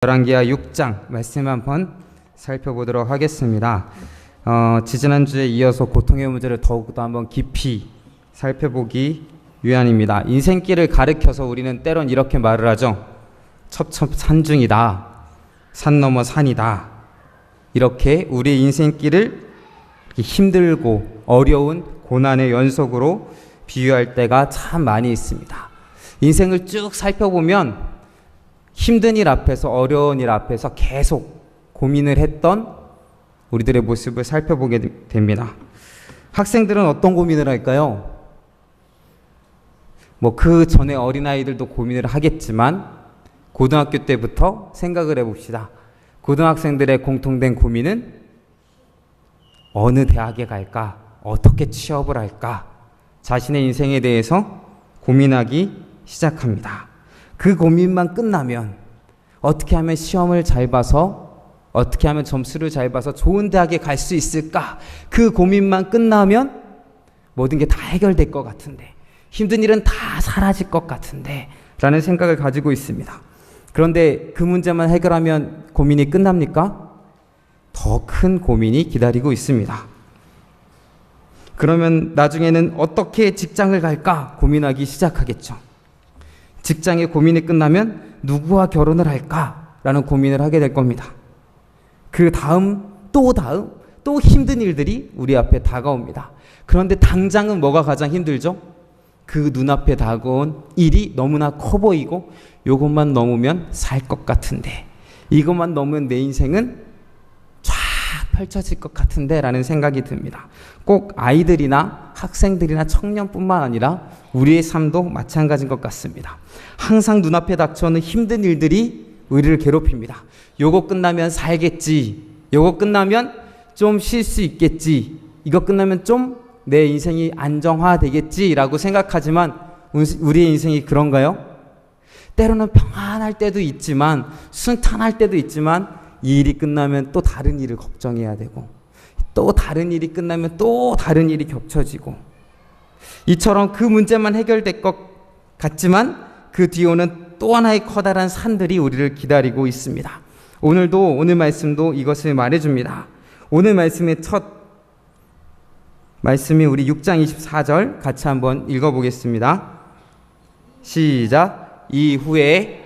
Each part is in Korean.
열왕기하 6장 말씀 한번 살펴보도록 하겠습니다. 지지난주에 이어서 고통의 문제를 더욱더 한번 깊이 살펴보기 위함입니다. 인생길을 가르쳐서 우리는 때론 이렇게 말을 하죠. 첩첩산중이다. 산 넘어 산이다. 이렇게 우리의 인생길을 힘들고 어려운 고난의 연속으로 비유할 때가 참 많이 있습니다. 인생을 쭉 살펴보면 힘든 일 앞에서, 어려운 일 앞에서 계속 고민을 했던 우리들의 모습을 살펴보게 됩니다. 학생들은 어떤 고민을 할까요? 그 전에 어린아이들도 고민을 하겠지만 고등학교 때부터 생각을 해봅시다. 고등학생들의 공통된 고민은 어느 대학에 갈까? 어떻게 취업을 할까? 자신의 인생에 대해서 고민하기 시작합니다. 그 고민만 끝나면 어떻게 하면 시험을 잘 봐서, 어떻게 하면 점수를 잘 봐서 좋은 대학에 갈 수 있을까? 그 고민만 끝나면 모든 게 다 해결될 것 같은데, 힘든 일은 다 사라질 것 같은데 라는 생각을 가지고 있습니다. 그런데 그 문제만 해결하면 고민이 끝납니까? 더 큰 고민이 기다리고 있습니다. 그러면 나중에는 어떻게 직장을 갈까 고민하기 시작하겠죠. 직장의 고민이 끝나면 누구와 결혼을 할까라는 고민을 하게 될 겁니다. 그 다음 또 힘든 일들이 우리 앞에 다가옵니다. 그런데 당장은 뭐가 가장 힘들죠? 그 눈앞에 다가온 일이 너무나 커 보이고 이것만 넘으면 살 것 같은데, 이것만 넘으면 내 인생은 쫙 펼쳐질 것 같은데 라는 생각이 듭니다. 꼭 아이들이나 학생들이나 청년뿐만 아니라 우리의 삶도 마찬가지인 것 같습니다. 항상 눈앞에 닥쳐오는 힘든 일들이 우리를 괴롭힙니다. 요거 끝나면 살겠지, 요거 끝나면 좀 쉴 수 있겠지, 이거 끝나면 좀 내 인생이 안정화되겠지 라고 생각하지만 우리의 인생이 그런가요? 때로는 평안할 때도 있지만, 순탄할 때도 있지만, 이 일이 끝나면 또 다른 일을 걱정해야 되고, 또 다른 일이 끝나면 또 다른 일이 겹쳐지고, 이처럼 그 문제만 해결될 것 같지만 그 뒤에 오는 또 하나의 커다란 산들이 우리를 기다리고 있습니다. 오늘 말씀도 이것을 말해줍니다. 오늘 말씀의 첫 말씀이 우리 6장 24절 같이 한번 읽어보겠습니다. 시작. 이후에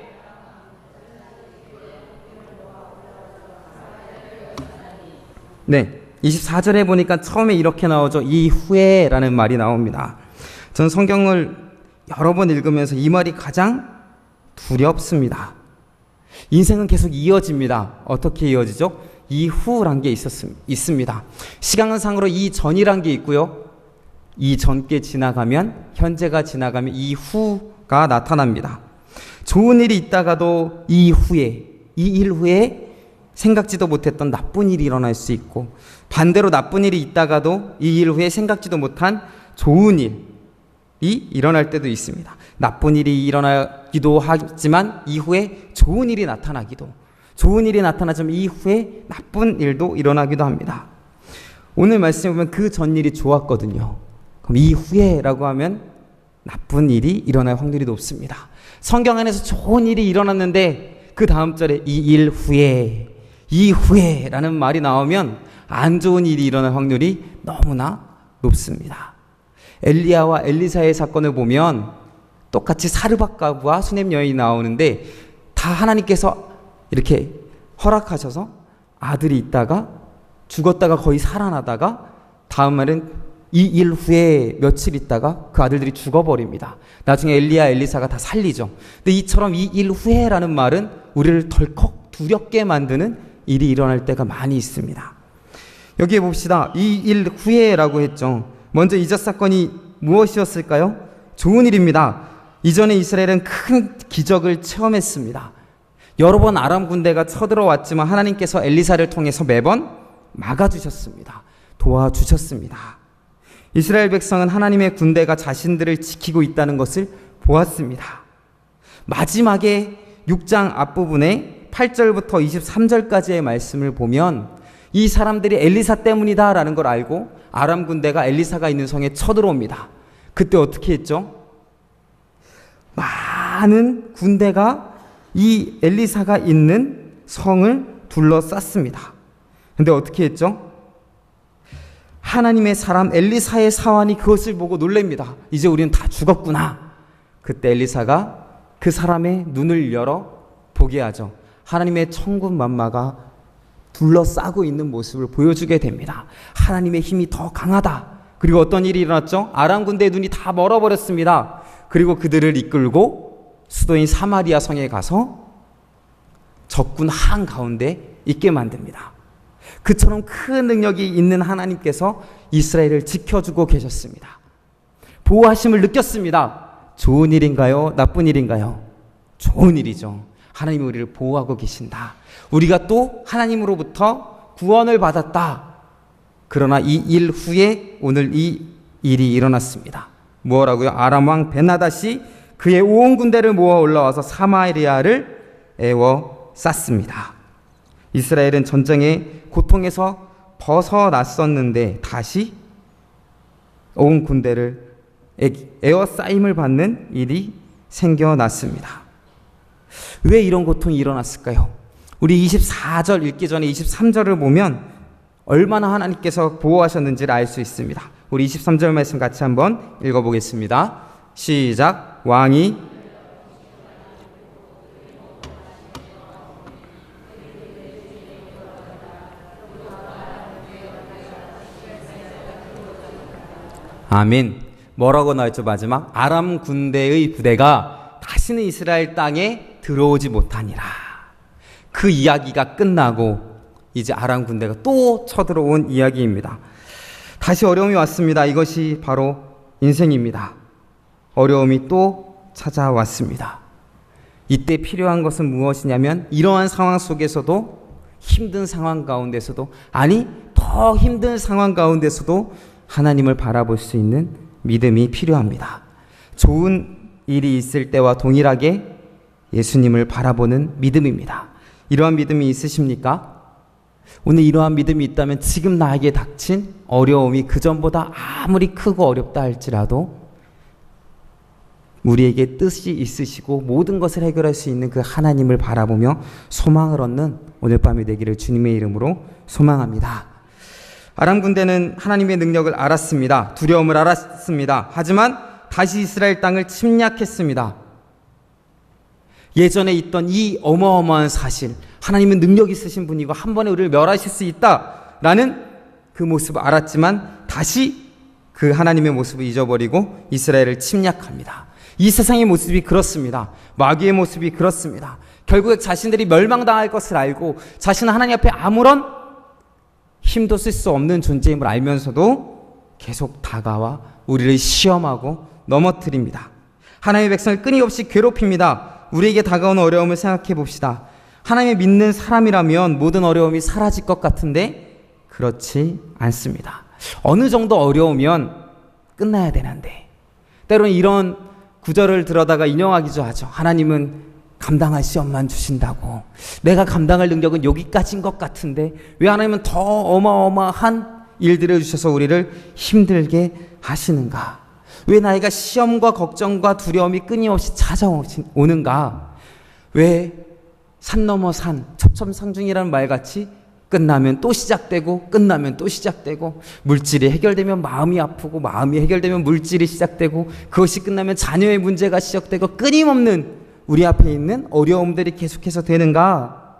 네, 24절에 보니까 처음에 이렇게 나오죠. 이후에 라는 말이 나옵니다. 전 성경을 여러 번 읽으면서 이 말이 가장 두렵습니다. 인생은 계속 이어집니다. 어떻게 이어지죠? 이후란 게 있습니다. 시간상으로 이전이란 게 있고요. 이전께 지나가면, 현재가 지나가면 이후가 나타납니다. 좋은 일이 있다가도 이 일 후에 생각지도 못했던 나쁜 일이 일어날 수 있고, 반대로 나쁜 일이 있다가도 이 일 후에 생각지도 못한 좋은 일이 일어날 때도 있습니다. 나쁜 일이 일어나기도 하지만 이후에 좋은 일이 나타나기도, 좋은 일이 나타나지만 이후에 나쁜 일도 일어나기도 합니다. 오늘 말씀에 보면 그 전 일이 좋았거든요. 그럼 이후에라고 하면 나쁜 일이 일어날 확률이 높습니다. 성경 안에서 좋은 일이 일어났는데 그 다음 절에 이후에라는 말이 나오면 안 좋은 일이 일어날 확률이 너무나 높습니다. 엘리야와 엘리사의 사건을 보면 똑같이 사르밧가브와 수넴 여인이 나오는데 다 하나님께서 이렇게 허락하셔서 아들이 있다가 죽었다가 거의 살아나다가 다음 말은 이 일 후에 며칠 있다가 그 아들들이 죽어버립니다. 나중에 엘리야, 엘리사가 다 살리죠. 근데 이처럼 이 일 후에라는 말은 우리를 덜컥 두렵게 만드는 일이 일어날 때가 많이 있습니다. 여기에 봅시다. 이 일 후에라고 했죠. 먼저 이적 사건이 무엇이었을까요? 좋은 일입니다. 이전에 이스라엘은 큰 기적을 체험했습니다. 여러 번 아람 군대가 쳐들어왔지만 하나님께서 엘리사를 통해서 매번 막아주셨습니다. 도와주셨습니다. 이스라엘 백성은 하나님의 군대가 자신들을 지키고 있다는 것을 보았습니다. 마지막에 6장 앞부분에 8절부터 23절까지의 말씀을 보면 이 사람들이 엘리사 때문이다 라는 걸 알고 아람 군대가 엘리사가 있는 성에 쳐들어옵니다. 그때 어떻게 했죠? 많은 군대가 이 엘리사가 있는 성을 둘러쌌습니다. 근데 어떻게 했죠? 하나님의 사람 엘리사의 사환이 그것을 보고 놀랍니다. 이제 우리는 다 죽었구나. 그때 엘리사가 그 사람의 눈을 열어 보게 하죠. 하나님의 천군 만마가 둘러싸고 있는 모습을 보여주게 됩니다. 하나님의 힘이 더 강하다. 그리고 어떤 일이 일어났죠? 아람 군대의 눈이 다 멀어버렸습니다. 그리고 그들을 이끌고 수도인 사마리아 성에 가서 적군 한가운데 있게 만듭니다. 그처럼 큰 능력이 있는 하나님께서 이스라엘을 지켜주고 계셨습니다. 보호하심을 느꼈습니다. 좋은 일인가요? 나쁜 일인가요? 좋은 일이죠. 하나님이 우리를 보호하고 계신다. 우리가 또 하나님으로부터 구원을 받았다. 그러나 이 일 후에 오늘 이 일이 일어났습니다. 뭐라고요? 아람 왕 벤하닷이 그의 온 군대를 모아 올라와서 사마리아를 에워쌌습니다. 이스라엘은 전쟁의 고통에서 벗어났었는데 다시 온 군대를 에워싸임을 받는 일이 생겨났습니다. 왜 이런 고통이 일어났을까요? 우리 24절 읽기 전에 23절을 보면 얼마나 하나님께서 보호하셨는지를 알 수 있습니다. 우리 23절 말씀 같이 한번 읽어보겠습니다. 시작. 왕이 아멘. 뭐라고 나왔죠? 마지막 아람 군대의 부대가 다시는 이스라엘 땅에 들어오지 못하니라. 그 이야기가 끝나고 이제 아람 군대가 또 쳐들어온 이야기입니다. 다시 어려움이 왔습니다. 이것이 바로 인생입니다. 어려움이 또 찾아왔습니다. 이때 필요한 것은 무엇이냐면 이러한 상황 속에서도 힘든 상황 가운데서도 아니 더 힘든 상황 가운데서도 하나님을 바라볼 수 있는 믿음이 필요합니다. 좋은 일이 있을 때와 동일하게 예수님을 바라보는 믿음입니다. 이러한 믿음이 있으십니까? 오늘 이러한 믿음이 있다면 지금 나에게 닥친 어려움이 그전보다 아무리 크고 어렵다 할지라도 우리에게 뜻이 있으시고 모든 것을 해결할 수 있는 그 하나님을 바라보며 소망을 얻는 오늘 밤이 되기를 주님의 이름으로 소망합니다. 아람 군대는 하나님의 능력을 알았습니다. 두려움을 알았습니다. 하지만 다시 이스라엘 땅을 침략했습니다. 예전에 있던 이 어마어마한 사실, 하나님은 능력 있으신 분이고 한 번에 우리를 멸하실 수 있다라는 그 모습을 알았지만 다시 그 하나님의 모습을 잊어버리고 이스라엘을 침략합니다. 이 세상의 모습이 그렇습니다. 마귀의 모습이 그렇습니다. 결국에 자신들이 멸망당할 것을 알고 자신은 하나님 앞에 아무런 힘도 쓸 수 없는 존재임을 알면서도 계속 다가와 우리를 시험하고 넘어뜨립니다. 하나님의 백성을 끊임없이 괴롭힙니다. 우리에게 다가오는 어려움을 생각해 봅시다. 하나님을 믿는 사람이라면 모든 어려움이 사라질 것 같은데 그렇지 않습니다. 어느 정도 어려우면 끝나야 되는데 때로는 이런 구절을 들어다가 인용하기도 하죠. 하나님은 감당할 시험만 주신다고. 내가 감당할 능력은 여기까지인 것 같은데 왜 하나님은 더 어마어마한 일들을 주셔서 우리를 힘들게 하시는가? 왜 나이가 시험과 걱정과 두려움이 끊임없이 찾아오는가? 왜 산 넘어 산, 첩첨상중이라는 말같이 끝나면 또 시작되고 끝나면 또 시작되고 물질이 해결되면 마음이 아프고 마음이 해결되면 물질이 시작되고 그것이 끝나면 자녀의 문제가 시작되고 끊임없는 우리 앞에 있는 어려움들이 계속해서 되는가?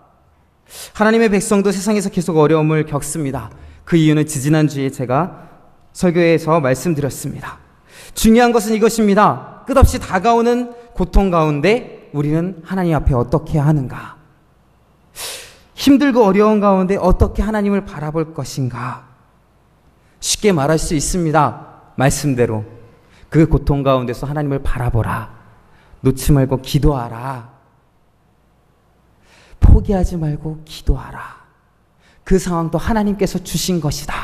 하나님의 백성도 세상에서 계속 어려움을 겪습니다. 그 이유는 지지난주에 제가 설교에서 말씀드렸습니다. 중요한 것은 이것입니다. 끝없이 다가오는 고통 가운데 우리는 하나님 앞에 어떻게 하는가? 힘들고 어려운 가운데 어떻게 하나님을 바라볼 것인가? 쉽게 말할 수 있습니다. 말씀대로 그 고통 가운데서 하나님을 바라보라. 놓지 말고 기도하라. 포기하지 말고 기도하라. 그 상황도 하나님께서 주신 것이다.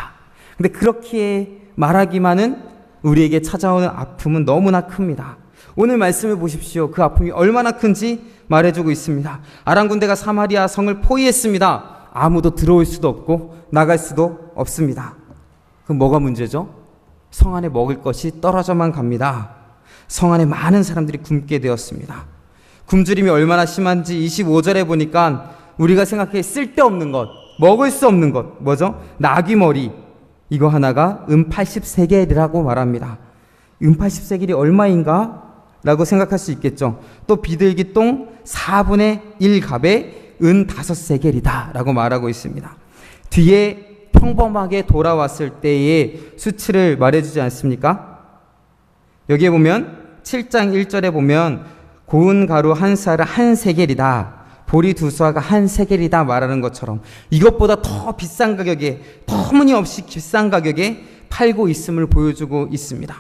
근데 그렇게 말하기만은 우리에게 찾아오는 아픔은 너무나 큽니다. 오늘 말씀을 보십시오. 그 아픔이 얼마나 큰지 말해주고 있습니다. 아람 군대가 사마리아 성을 포위했습니다. 아무도 들어올 수도 없고 나갈 수도 없습니다. 그럼 뭐가 문제죠? 성 안에 먹을 것이 떨어져만 갑니다. 성 안에 많은 사람들이 굶게 되었습니다. 굶주림이 얼마나 심한지 25절에 보니까 우리가 생각해 쓸데없는 것, 먹을 수 없는 것, 뭐죠? 나귀머리, 이거 하나가 80세겔이라고 말합니다. 80세겔이 얼마인가? 라고 생각할 수 있겠죠. 또 비둘기 똥 4분의 1갑에 5세겔이다 라고 말하고 있습니다. 뒤에 평범하게 돌아왔을 때의 수치를 말해주지 않습니까? 여기에 보면 7장 1절에 보면 고운 가루 한 쌀은 1세겔이다, 보리 2수아가 1세겔이다 말하는 것처럼 이것보다 더 비싼 가격에, 터무니없이 비싼 가격에 팔고 있음을 보여주고 있습니다.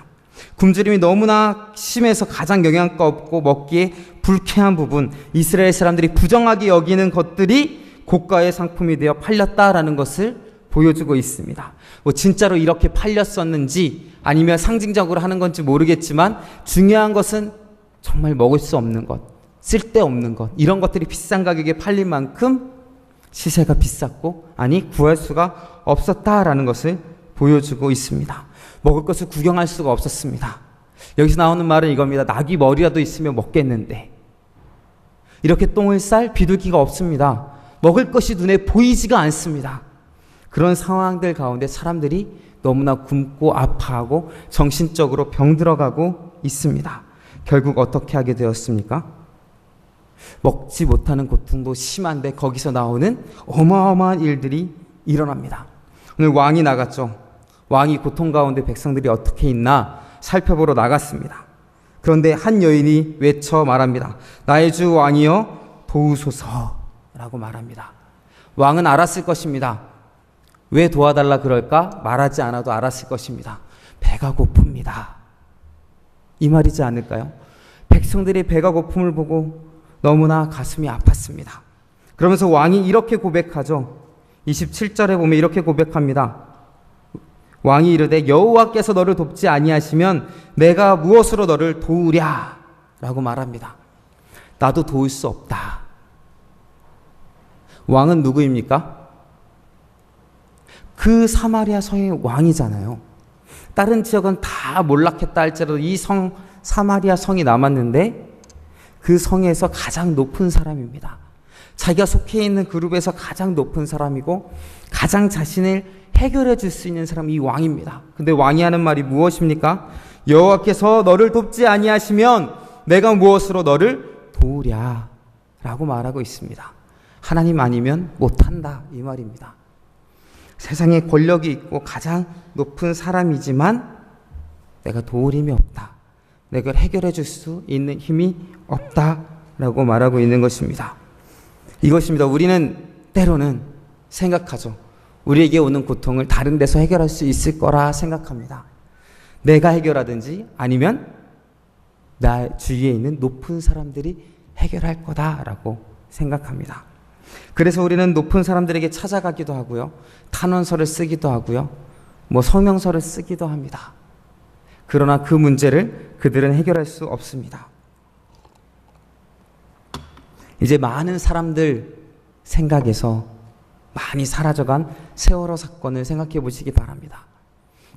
굶주림이 너무나 심해서 가장 영양가 없고 먹기에 불쾌한 부분, 이스라엘 사람들이 부정하게 여기는 것들이 고가의 상품이 되어 팔렸다라는 것을 보여주고 있습니다. 뭐 진짜로 이렇게 팔렸었는지 아니면 상징적으로 하는 건지 모르겠지만 중요한 것은 정말 먹을 수 없는 것, 쓸데없는 것, 이런 것들이 비싼 가격에 팔린 만큼 시세가 비쌌고, 아니 구할 수가 없었다라는 것을 보여주고 있습니다. 먹을 것을 구경할 수가 없었습니다. 여기서 나오는 말은 이겁니다. 나귀 머리라도 있으면 먹겠는데, 이렇게 똥을 쌀 비둘기가 없습니다. 먹을 것이 눈에 보이지가 않습니다. 그런 상황들 가운데 사람들이 너무나 굶고 아파하고 정신적으로 병들어가고 있습니다. 결국 어떻게 하게 되었습니까? 먹지 못하는 고통도 심한데 거기서 나오는 어마어마한 일들이 일어납니다. 오늘 왕이 나갔죠. 왕이 고통 가운데 백성들이 어떻게 있나 살펴보러 나갔습니다. 그런데 한 여인이 외쳐 말합니다. 나의 주 왕이여 도우소서라고 말합니다. 왕은 알았을 것입니다. 왜 도와달라 그럴까? 말하지 않아도 알았을 것입니다. 배가 고픕니다. 이 말이지 않을까요? 백성들이 배가 고픔을 보고 너무나 가슴이 아팠습니다. 그러면서 왕이 이렇게 고백하죠. 27절에 보면 이렇게 고백합니다. 왕이 이르되 여호와께서 너를 돕지 아니하시면 내가 무엇으로 너를 도우랴 라고 말합니다. 나도 도울 수 없다. 왕은 누구입니까? 그 사마리아 성의 왕이잖아요. 다른 지역은 다 몰락했다 할지라도 이 성 사마리아 성이 남았는데 그 성에서 가장 높은 사람입니다. 자기가 속해 있는 그룹에서 가장 높은 사람이고 가장 자신을 해결해 줄 수 있는 사람이 이 왕입니다. 근데 왕이 하는 말이 무엇입니까? 여호와께서 너를 돕지 아니하시면 내가 무엇으로 너를 도우랴 라고 말하고 있습니다. 하나님 아니면 못한다 이 말입니다. 세상에 권력이 있고 가장 높은 사람이지만 내가 도울 힘이 없다. 내가 해결해 줄 수 있는 힘이 없다라고 말하고 있는 것입니다. 이것입니다. 우리는 때로는 생각하죠. 우리에게 오는 고통을 다른 데서 해결할 수 있을 거라 생각합니다. 내가 해결하든지 아니면 나 주위에 있는 높은 사람들이 해결할 거다라고 생각합니다. 그래서 우리는 높은 사람들에게 찾아가기도 하고요. 탄원서를 쓰기도 하고요. 성명서를 쓰기도 합니다. 그러나 그 문제를 그들은 해결할 수 없습니다. 이제 많은 사람들 생각에서 많이 사라져간 세월호 사건을 생각해 보시기 바랍니다.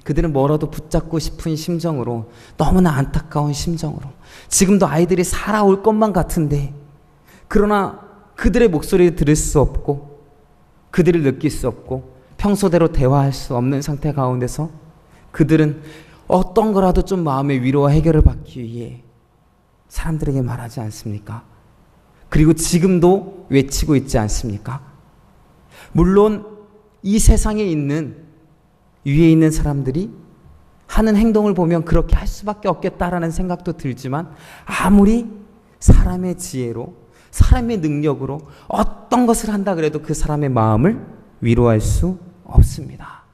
그들은 뭐라도 붙잡고 싶은 심정으로, 너무나 안타까운 심정으로, 지금도 아이들이 살아올 것만 같은데, 그러나 그들의 목소리를 들을 수 없고 그들을 느낄 수 없고 평소대로 대화할 수 없는 상태 가운데서 그들은 어떤 거라도 좀 마음의 위로와 해결을 받기 위해 사람들에게 말하지 않습니까? 그리고 지금도 외치고 있지 않습니까? 물론 이 세상에 있는 위에 있는 사람들이 하는 행동을 보면 그렇게 할 수밖에 없겠다라는 생각도 들지만, 아무리 사람의 지혜로 사람의 능력으로 어떤 것을 한다 그래도 그 사람의 마음을 위로할 수 없습니다.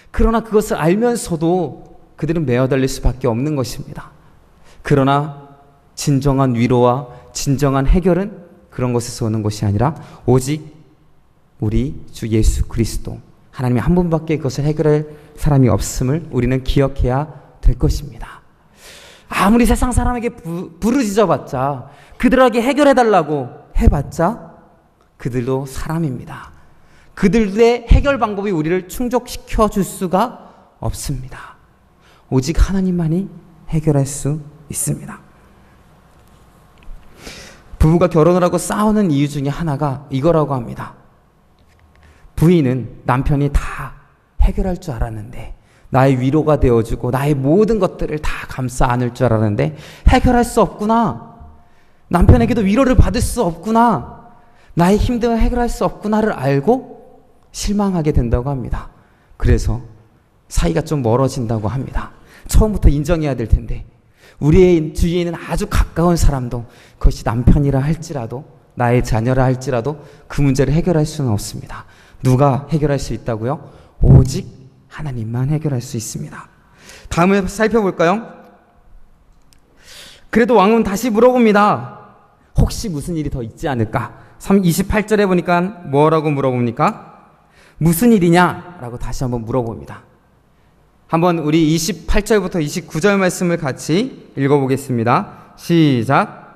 그러나 그것을 알면서도 그들은 매어달릴 수밖에 없는 것입니다. 그러나 진정한 위로와 진정한 해결은 그런 것에서 오는 것이 아니라 오직 우리 주 예수 그리스도, 하나님이 한 분밖에 그것을 해결할 사람이 없음을 우리는 기억해야 될 것입니다. 아무리 세상 사람에게 부르짖어봤자, 그들에게 해결해달라고 해봤자 그들도 사람입니다. 그들의 해결 방법이 우리를 충족시켜 줄 수가 없습니다. 오직 하나님만이 해결할 수 있습니다. 부부가 결혼을 하고 싸우는 이유 중에 하나가 이거라고 합니다. 부인은 남편이 다 해결할 줄 알았는데, 나의 위로가 되어주고 나의 모든 것들을 다 감싸 안을 줄 알았는데 해결할 수 없구나. 남편에게도 위로를 받을 수 없구나. 나의 힘듦을 해결할 수 없구나를 알고 실망하게 된다고 합니다. 그래서 사이가 좀 멀어진다고 합니다. 처음부터 인정해야 될 텐데 우리의 주위에 있는 아주 가까운 사람도, 그것이 남편이라 할지라도 나의 자녀라 할지라도 그 문제를 해결할 수는 없습니다. 누가 해결할 수 있다고요? 오직 하나님만 해결할 수 있습니다. 다음에 살펴볼까요? 그래도 왕은 다시 물어봅니다. 혹시 무슨 일이 더 있지 않을까? 28절에 보니까 뭐라고 물어봅니까? 무슨 일이냐? 라고 다시 한번 물어봅니다. 한번 우리 28절부터 29절 말씀을 같이 읽어보겠습니다. 시작.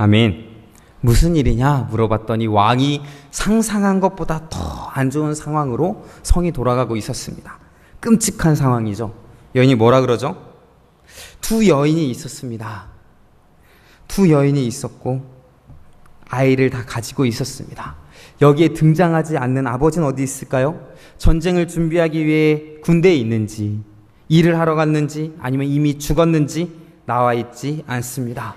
아멘. 무슨 일이냐 물어봤더니 왕이 상상한 것보다 더 안 좋은 상황으로 성이 돌아가고 있었습니다. 끔찍한 상황이죠. 여인이 뭐라 그러죠? 두 여인이 있었습니다. 두 여인이 있었고 아이를 다 가지고 있었습니다. 여기에 등장하지 않는 아버지는 어디 있을까요? 전쟁을 준비하기 위해 군대에 있는지, 일을 하러 갔는지, 아니면 이미 죽었는지 나와 있지 않습니다.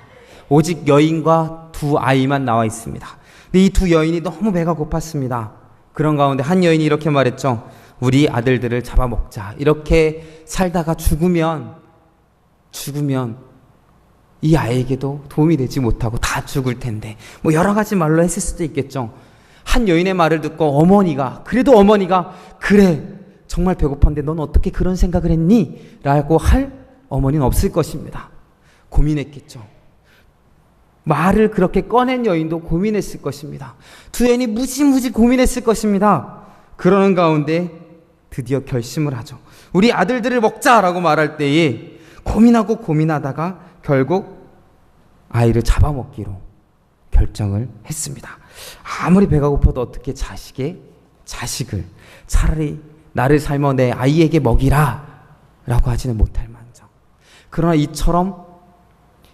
오직 여인과 두 아이만 나와 있습니다. 근데 이 두 여인이 너무 배가 고팠습니다. 그런 가운데 한 여인이 이렇게 말했죠. 우리 아들들을 잡아먹자. 이렇게 살다가 죽으면 이 아이에게도 도움이 되지 못하고 다 죽을 텐데, 뭐 여러 가지 말로 했을 수도 있겠죠. 한 여인의 말을 듣고 어머니가 그래 정말 배고팠는데 넌 어떻게 그런 생각을 했니? 라고 할 어머니는 없을 것입니다. 고민했겠죠. 말을 그렇게 꺼낸 여인도 고민했을 것입니다. 두 여인이 무지무지 고민했을 것입니다. 그러는 가운데 드디어 결심을 하죠. 우리 아들들을 먹자라고 말할 때에 고민하다가 결국 아이를 잡아먹기로 결정을 했습니다. 아무리 배가 고파도 어떻게 자식을 차라리 나를 삶아 내 아이에게 먹이라 라고 하지는 못할 만정. 그러나 이처럼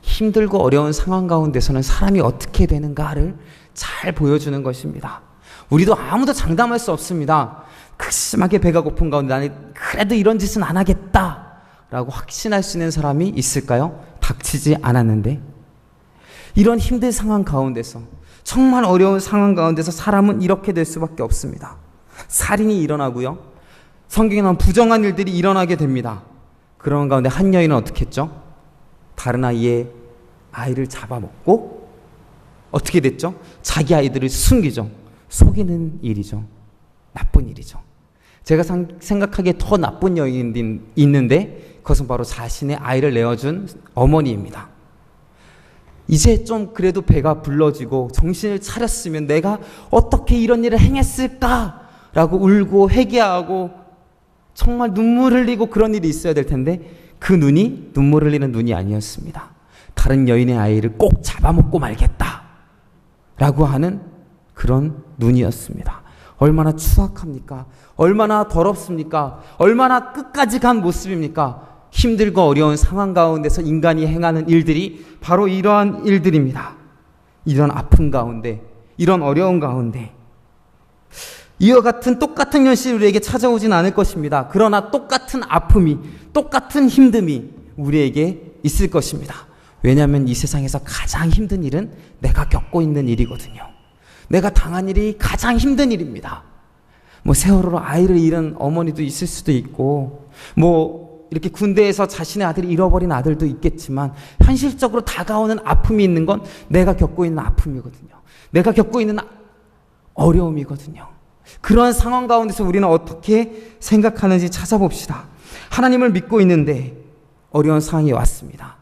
힘들고 어려운 상황 가운데서는 사람이 어떻게 되는가를 잘 보여주는 것입니다. 우리도 아무도 장담할 수 없습니다. 극심하게 배가 고픈 가운데 나는 그래도 이런 짓은 안 하겠다 라고 확신할 수 있는 사람이 있을까요? 닥치지 않았는데, 이런 힘든 상황 가운데서, 정말 어려운 상황 가운데서 사람은 이렇게 될 수밖에 없습니다. 살인이 일어나고요, 성경에 나온 부정한 일들이 일어나게 됩니다. 그런 가운데 한 여인은 어떻게 했죠? 다른 아이를 잡아먹고 어떻게 됐죠? 자기 아이들을 숨기죠. 속이는 일이죠. 나쁜 일이죠. 제가 생각하기에 더 나쁜 여인이 있는데 그것은 바로 자신의 아이를 내어준 어머니입니다. 이제 좀 그래도 배가 불러지고 정신을 차렸으면 내가 어떻게 이런 일을 행했을까라고 울고 회개하고 정말 눈물 흘리고 그런 일이 있어야 될 텐데, 그 눈이 눈물 흘리는 눈이 아니었습니다. 다른 여인의 아이를 꼭 잡아먹고 말겠다 라고 하는 그런 눈이었습니다. 얼마나 추악합니까? 얼마나 더럽습니까? 얼마나 끝까지 간 모습입니까? 힘들고 어려운 상황 가운데서 인간이 행하는 일들이 바로 이러한 일들입니다. 이런 아픔 가운데, 이런 어려운 가운데 이와 같은 똑같은 현실이 우리에게 찾아오진 않을 것입니다. 그러나 똑같은 아픔이, 똑같은 힘듦이 우리에게 있을 것입니다. 왜냐하면 이 세상에서 가장 힘든 일은 내가 겪고 있는 일이거든요. 내가 당한 일이 가장 힘든 일입니다. 뭐 세월호로 아이를 잃은 어머니도 있을 수도 있고, 뭐 이렇게 군대에서 자신의 아들을 잃어버린 아들도 있겠지만, 현실적으로 다가오는 아픔이 있는 건 내가 겪고 있는 아픔이거든요. 내가 겪고 있는 어려움이거든요. 그런 상황 가운데서 우리는 어떻게 생각하는지 찾아봅시다. 하나님을 믿고 있는데 어려운 상황이 왔습니다.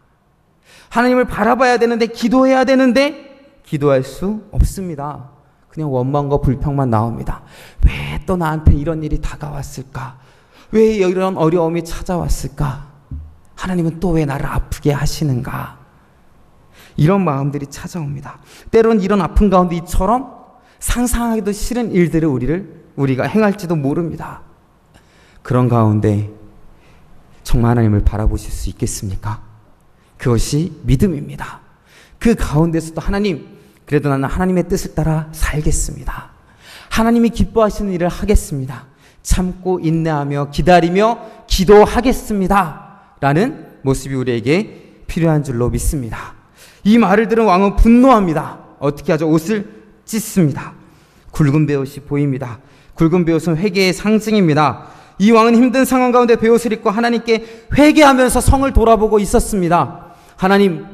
하나님을 바라봐야 되는데, 기도해야 되는데 기도할 수 없습니다. 그냥 원망과 불평만 나옵니다. 왜 또 나한테 이런 일이 다가왔을까? 왜 이런 어려움이 찾아왔을까? 하나님은 또 왜 나를 아프게 하시는가? 이런 마음들이 찾아옵니다. 때로는 이런 아픈 가운데 이처럼 상상하기도 싫은 일들을 우리가 행할지도 모릅니다. 그런 가운데 정말 하나님을 바라보실 수 있겠습니까? 그것이 믿음입니다. 그 가운데서도 하나님, 그래도 나는 하나님의 뜻을 따라 살겠습니다. 하나님이 기뻐하시는 일을 하겠습니다. 참고 인내하며 기다리며 기도하겠습니다. 라는 모습이 우리에게 필요한 줄로 믿습니다. 이 말을 들은 왕은 분노합니다. 어떻게 하죠? 옷을 찢습니다. 굵은 베옷이 보입니다. 굵은 베옷은 회개의 상징입니다. 이 왕은 힘든 상황 가운데 베옷을 입고 하나님께 회개하면서 성을 돌아보고 있었습니다. 하나님,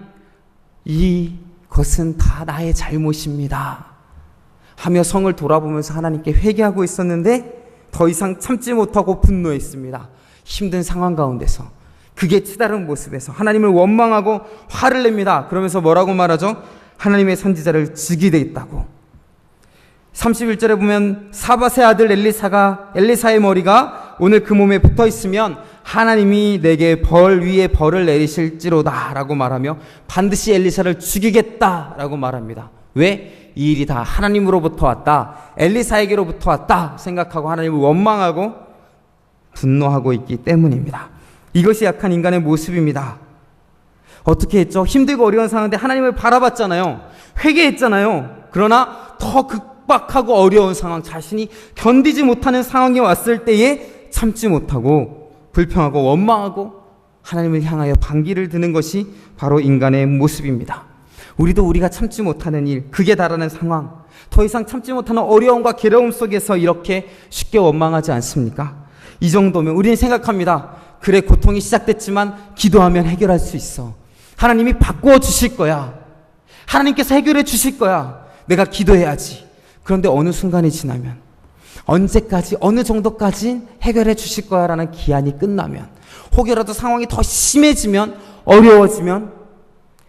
이것은 다 나의 잘못입니다 하며 성을 돌아보면서 하나님께 회개하고 있었는데 더 이상 참지 못하고 분노했습니다. 힘든 상황 가운데서, 극에 치다른 모습에서 하나님을 원망하고 화를 냅니다. 그러면서 뭐라고 말하죠? 하나님의 선지자를 죽이겠다고. 31절에 보면 사밧의 아들 엘리사의 머리가 오늘 그 몸에 붙어 있으면 하나님이 내게 벌 위에 벌을 내리실지로다 라고 말하며 반드시 엘리사를 죽이겠다 라고 말합니다. 왜? 이 일이 다 하나님으로부터 왔다, 엘리사에게로부터 왔다 생각하고 하나님을 원망하고 분노하고 있기 때문입니다. 이것이 약한 인간의 모습입니다. 어떻게 했죠? 힘들고 어려운 상황인데 하나님을 바라봤잖아요. 회개했잖아요. 그러나 더 극박하고 어려운 상황, 자신이 견디지 못하는 상황이 왔을 때에 참지 못하고 불평하고 원망하고 하나님을 향하여 반기를 드는 것이 바로 인간의 모습입니다. 우리도 우리가 참지 못하는 일, 극에 달하는 상황, 더 이상 참지 못하는 어려움과 괴로움 속에서 이렇게 쉽게 원망하지 않습니까? 이 정도면 우리는 생각합니다. 그래, 고통이 시작됐지만 기도하면 해결할 수 있어. 하나님이 바꾸어 주실 거야. 하나님께서 해결해 주실 거야. 내가 기도해야지. 그런데 어느 순간이 지나면, 언제까지, 어느 정도까지 해결해 주실 거야 라는 기한이 끝나면, 혹여라도 상황이 더 심해지면, 어려워지면,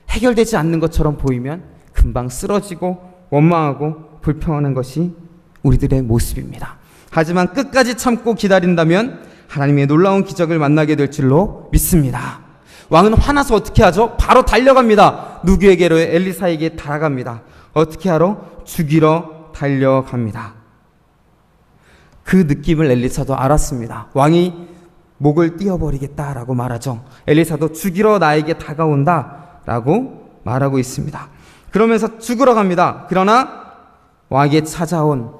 해결되지 않는 것처럼 보이면 금방 쓰러지고 원망하고 불평하는 것이 우리들의 모습입니다. 하지만 끝까지 참고 기다린다면 하나님의 놀라운 기적을 만나게 될 줄로 믿습니다. 왕은 화나서 어떻게 하죠? 바로 달려갑니다. 누구에게로? 엘리사에게 달아갑니다. 어떻게 하러? 죽이러 달려갑니다. 그 느낌을 엘리사도 알았습니다. 왕이 목을 띄어버리겠다라고 말하죠. 엘리사도 죽이러 나에게 다가온다 라고 말하고 있습니다. 그러면서 죽으러 갑니다. 그러나 왕이 찾아온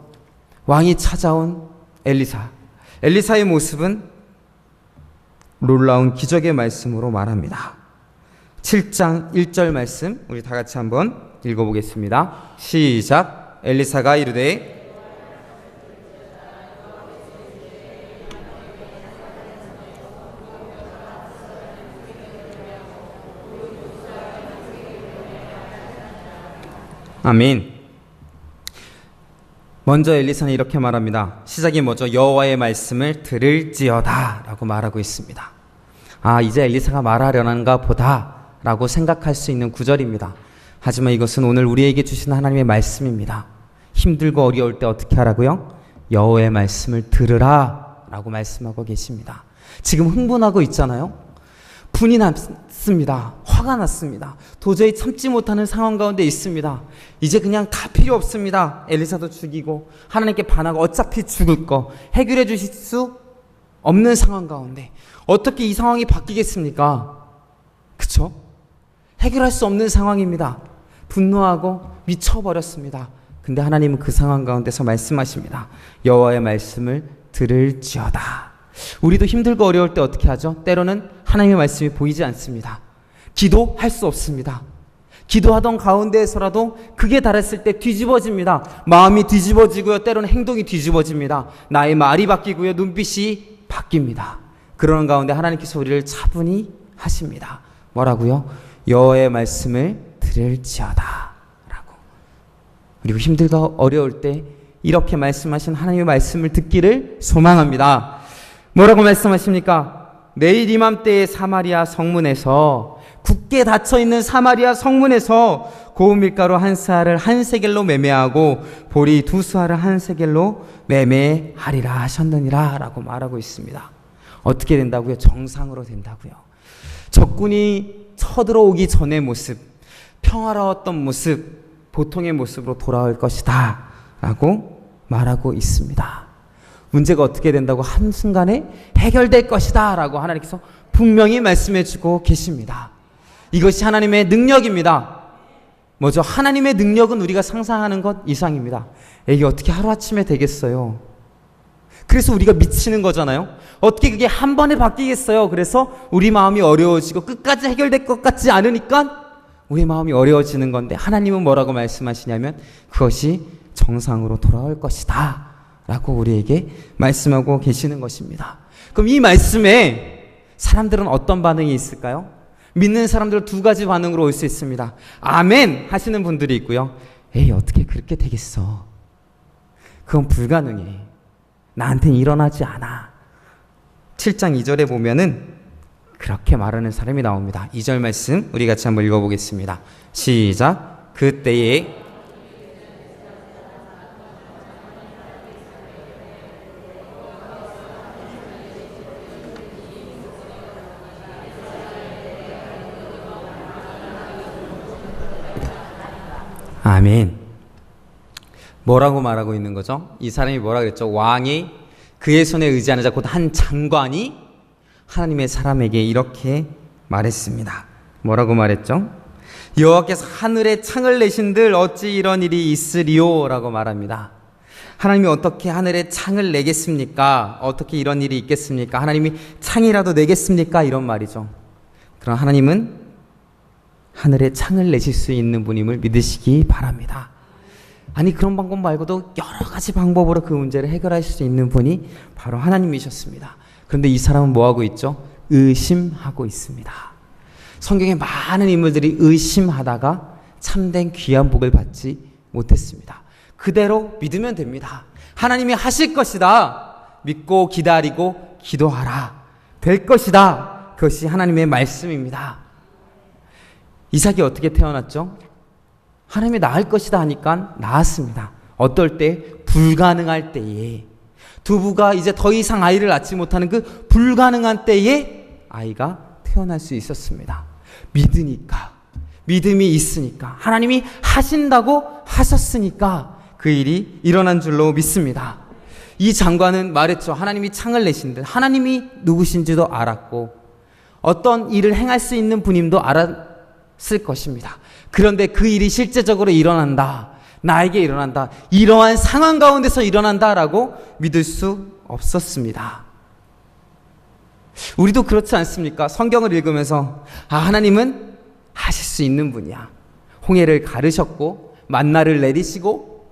엘리사의 모습은 놀라운 기적의 말씀으로 말합니다. 7장 1절 말씀 우리 다 같이 한번 읽어보겠습니다. 시작. 엘리사가 이르되 아멘. 먼저 엘리사는 이렇게 말합니다. 시작이 뭐죠? 여호와의 말씀을 들을지어다 라고 말하고 있습니다. 아, 이제 엘리사가 말하려는가 보다 라고 생각할 수 있는 구절입니다. 하지만 이것은 오늘 우리에게 주신 하나님의 말씀입니다. 힘들고 어려울 때 어떻게 하라고요? 여호와의 말씀을 들으라 라고 말씀하고 계십니다. 지금 흥분하고 있잖아요. 분이 났습니다. 화가 났습니다. 도저히 참지 못하는 상황 가운데 있습니다. 이제 그냥 다 필요 없습니다. 엘리사도 죽이고 하나님께 반하고 어차피 죽을 거 해결해 주실 수 없는 상황 가운데 어떻게 이 상황이 바뀌겠습니까? 그쵸? 해결할 수 없는 상황입니다. 분노하고 미쳐버렸습니다. 근데 하나님은 그 상황 가운데서 말씀하십니다. 여호와의 말씀을 들을지어다. 우리도 힘들고 어려울 때 어떻게 하죠? 때로는 하나님의 말씀이 보이지 않습니다. 기도할 수 없습니다. 기도하던 가운데에서라도 극에 달했을 때 뒤집어집니다. 마음이 뒤집어지고요. 때로는 행동이 뒤집어집니다. 나의 말이 바뀌고요. 눈빛이 바뀝니다. 그러는 가운데 하나님께서 우리를 차분히 하십니다. 뭐라고요? 여호와의 말씀을 들을지어다 라고. 그리고 힘들고 어려울 때 이렇게 말씀하신 하나님의 말씀을 듣기를 소망합니다. 뭐라고 말씀하십니까? 내일 이맘때에 사마리아 성문에서, 굳게 닫혀있는 사마리아 성문에서 고운 밀가루 한 스아를 한 세겔로 매매하고 보리 두 스아를 한 세겔로 매매하리라 하셨느니라 라고 말하고 있습니다. 어떻게 된다고요? 정상으로 된다고요. 적군이 쳐들어오기 전의 모습, 평화로웠던 모습, 보통의 모습으로 돌아올 것이다 라고 말하고 있습니다. 문제가 어떻게 된다고 한순간에 해결될 것이다 라고 하나님께서 분명히 말씀해 주고 계십니다. 이것이 하나님의 능력입니다. 뭐죠? 하나님의 능력은 우리가 상상하는 것 이상입니다. 이게 어떻게 하루아침에 되겠어요? 그래서 우리가 미치는 거잖아요. 어떻게 그게 한 번에 바뀌겠어요? 그래서 우리 마음이 어려워지고 끝까지 해결될 것 같지 않으니까 우리 마음이 어려워지는 건데, 하나님은 뭐라고 말씀하시냐면 그것이 정상으로 돌아올 것이다 라고 우리에게 말씀하고 계시는 것입니다. 그럼 이 말씀에 사람들은 어떤 반응이 있을까요? 믿는 사람들은 두 가지 반응으로 올 수 있습니다. 아멘 하시는 분들이 있고요. 에이, 어떻게 그렇게 되겠어? 그건 불가능해. 나한테는 일어나지 않아. 7장 2절에 보면은 그렇게 말하는 사람이 나옵니다. 2절 말씀 우리 같이 한번 읽어보겠습니다. 시작. 그때에 아멘. 뭐라고 말하고 있는 거죠? 이 사람이 뭐라 그랬죠? 왕이 그의 손에 의지하는 자 곧 한 장관이 하나님의 사람에게 이렇게 말했습니다. 뭐라고 말했죠? 여호와께서 하늘에 창을 내신들 어찌 이런 일이 있으리요? 라고 말합니다. 하나님이 어떻게 하늘에 창을 내겠습니까? 어떻게 이런 일이 있겠습니까? 하나님이 창이라도 내겠습니까? 이런 말이죠. 그럼 하나님은 하늘에 창을 내실 수 있는 분임을 믿으시기 바랍니다. 아니, 그런 방법 말고도 여러 가지 방법으로 그 문제를 해결할 수 있는 분이 바로 하나님이셨습니다. 그런데 이 사람은 뭐하고 있죠? 의심하고 있습니다. 성경에 많은 인물들이 의심하다가 참된 귀한 복을 받지 못했습니다. 그대로 믿으면 됩니다. 하나님이 하실 것이다. 믿고 기다리고 기도하라. 될 것이다. 그것이 하나님의 말씀입니다. 이삭이 어떻게 태어났죠? 하나님이 낳을 것이다 하니까 낳았습니다. 어떨 때? 불가능할 때에. 두부가 이제 더 이상 아이를 낳지 못하는 그 불가능한 때에 아이가 태어날 수 있었습니다. 믿으니까, 믿음이 있으니까, 하나님이 하신다고 하셨으니까 그 일이 일어난 줄로 믿습니다. 이 장관은 말했죠. 하나님이 창을 내신 듯, 하나님이 누구신지도 알았고 어떤 일을 행할 수 있는 분임도 알았을 것입니다. 그런데 그 일이 실제적으로 일어난다, 나에게 일어난다, 이러한 상황 가운데서 일어난다라고 믿을 수 없었습니다. 우리도 그렇지 않습니까? 성경을 읽으면서 하나님은 하실 수 있는 분이야. 홍해를 가르셨고 만나를 내리시고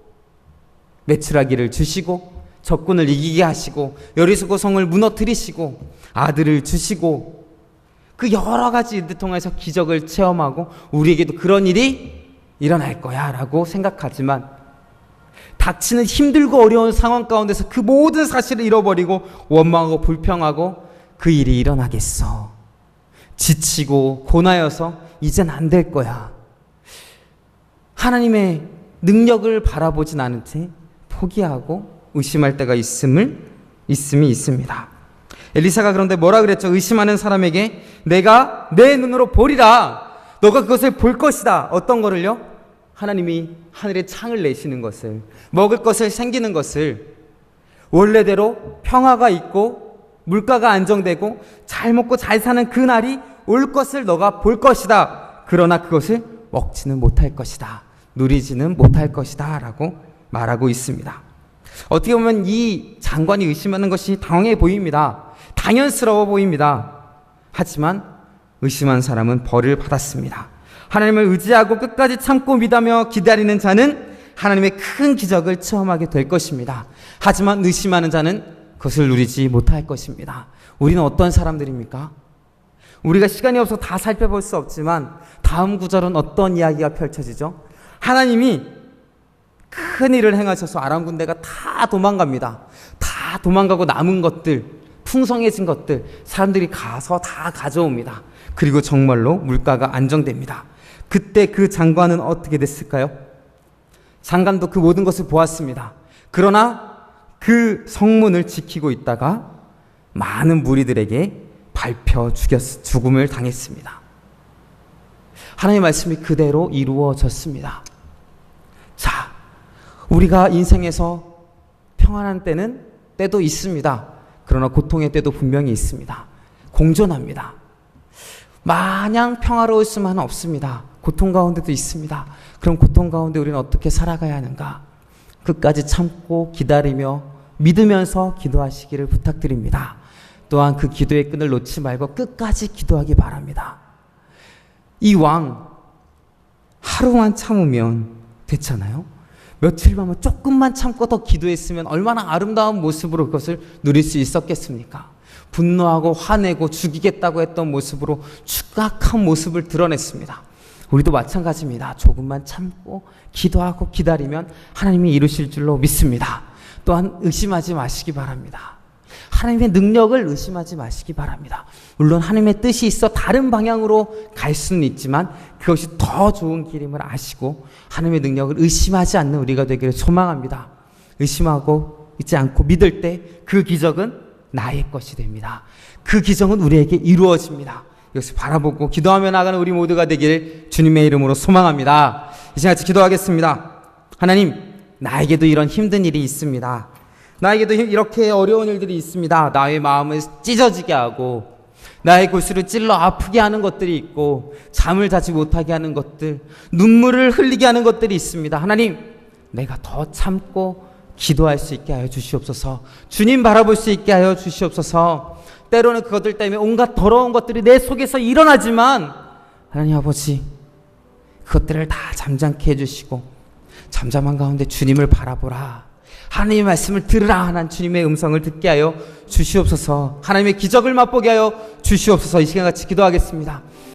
메추라기를 주시고 적군을 이기게 하시고 여리고성 성을 무너뜨리시고 아들을 주시고 그 여러 가지 일들 통해서 기적을 체험하고 우리에게도 그런 일이 일어날 거야 라고 생각하지만 닥치는 힘들고 어려운 상황 가운데서 그 모든 사실을 잃어버리고 원망하고 불평하고 그 일이 일어나겠어. 지치고 고나여서 이젠 안 될 거야. 하나님의 능력을 바라보진 않은 채 포기하고 의심할 때가 있음이 있습니다. 엘리사가 그런데 뭐라 그랬죠? 의심하는 사람에게 내가 내 눈으로 보리라. 너가 그것을 볼 것이다. 어떤 거를요? 하나님이 하늘에 창을 내시는 것을, 먹을 것을 생기는 것을, 원래대로 평화가 있고 물가가 안정되고 잘 먹고 잘 사는 그날이 올 것을 너가 볼 것이다. 그러나 그것을 먹지는 못할 것이다. 누리지는 못할 것이다 라고 말하고 있습니다. 어떻게 보면 이 장관이 의심하는 것이 당황해 보입니다. 당연스러워 보입니다. 하지만 의심한 사람은 벌을 받았습니다. 하나님을 의지하고 끝까지 참고 믿으며 기다리는 자는 하나님의 큰 기적을 체험하게 될 것입니다. 하지만 의심하는 자는 그것을 누리지 못할 것입니다. 우리는 어떤 사람들입니까? 우리가 시간이 없어서 다 살펴볼 수 없지만 다음 구절은 어떤 이야기가 펼쳐지죠? 하나님이 큰 일을 행하셔서 아람 군대가 다 도망갑니다. 다 도망가고 남은 것들, 풍성해진 것들 사람들이 가서 다 가져옵니다. 그리고 정말로 물가가 안정됩니다. 그때 그 장관은 어떻게 됐을까요? 장관도 그 모든 것을 보았습니다. 그러나 그 성문을 지키고 있다가 많은 무리들에게 밟혀 죽음을 당했습니다. 하나님의 말씀이 그대로 이루어졌습니다. 자, 우리가 인생에서 평안한 때도 있습니다. 그러나 고통의 때도 분명히 있습니다. 공존합니다. 마냥 평화로울 수만은 없습니다. 고통 가운데도 있습니다. 그럼 고통 가운데 우리는 어떻게 살아가야 하는가? 끝까지 참고 기다리며 믿으면서 기도하시기를 부탁드립니다. 또한 그 기도의 끈을 놓지 말고 끝까지 기도하기 바랍니다. 이 왕 하루만 참으면 됐잖아요. 며칠만 조금만 참고 더 기도했으면 얼마나 아름다운 모습으로 그것을 누릴 수 있었겠습니까? 분노하고 화내고 죽이겠다고 했던 모습으로 추악한 모습을 드러냈습니다. 우리도 마찬가지입니다. 조금만 참고 기도하고 기다리면 하나님이 이루실 줄로 믿습니다. 또한 의심하지 마시기 바랍니다. 하나님의 능력을 의심하지 마시기 바랍니다. 물론 하나님의 뜻이 있어 다른 방향으로 갈 수는 있지만 그것이 더 좋은 길임을 아시고 하나님의 능력을 의심하지 않는 우리가 되기를 소망합니다. 의심하고 있지 않고 믿을 때 그 기적은 나의 것이 됩니다. 그 기적은 우리에게 이루어집니다. 이것을 바라보고 기도하며 나가는 우리 모두가 되기를 주님의 이름으로 소망합니다. 이 시간 같이 기도하겠습니다. 하나님, 나에게도 이런 힘든 일이 있습니다. 나에게도 이렇게 어려운 일들이 있습니다. 나의 마음을 찢어지게 하고 나의 골수를 찔러 아프게 하는 것들이 있고 잠을 자지 못하게 하는 것들, 눈물을 흘리게 하는 것들이 있습니다. 하나님, 내가 더 참고 기도할 수 있게 하여 주시옵소서. 주님 바라볼 수 있게 하여 주시옵소서. 때로는 그것들 때문에 온갖 더러운 것들이 내 속에서 일어나지만 하나님 아버지, 그것들을 다 잠잠케 해주시고 잠잠한 가운데 주님을 바라보라, 하나님의 말씀을 들으라 하는 주님의 음성을 듣게 하여 주시옵소서. 하나님의 기적을 맛보게 하여 주시옵소서. 이 시간 같이 기도하겠습니다.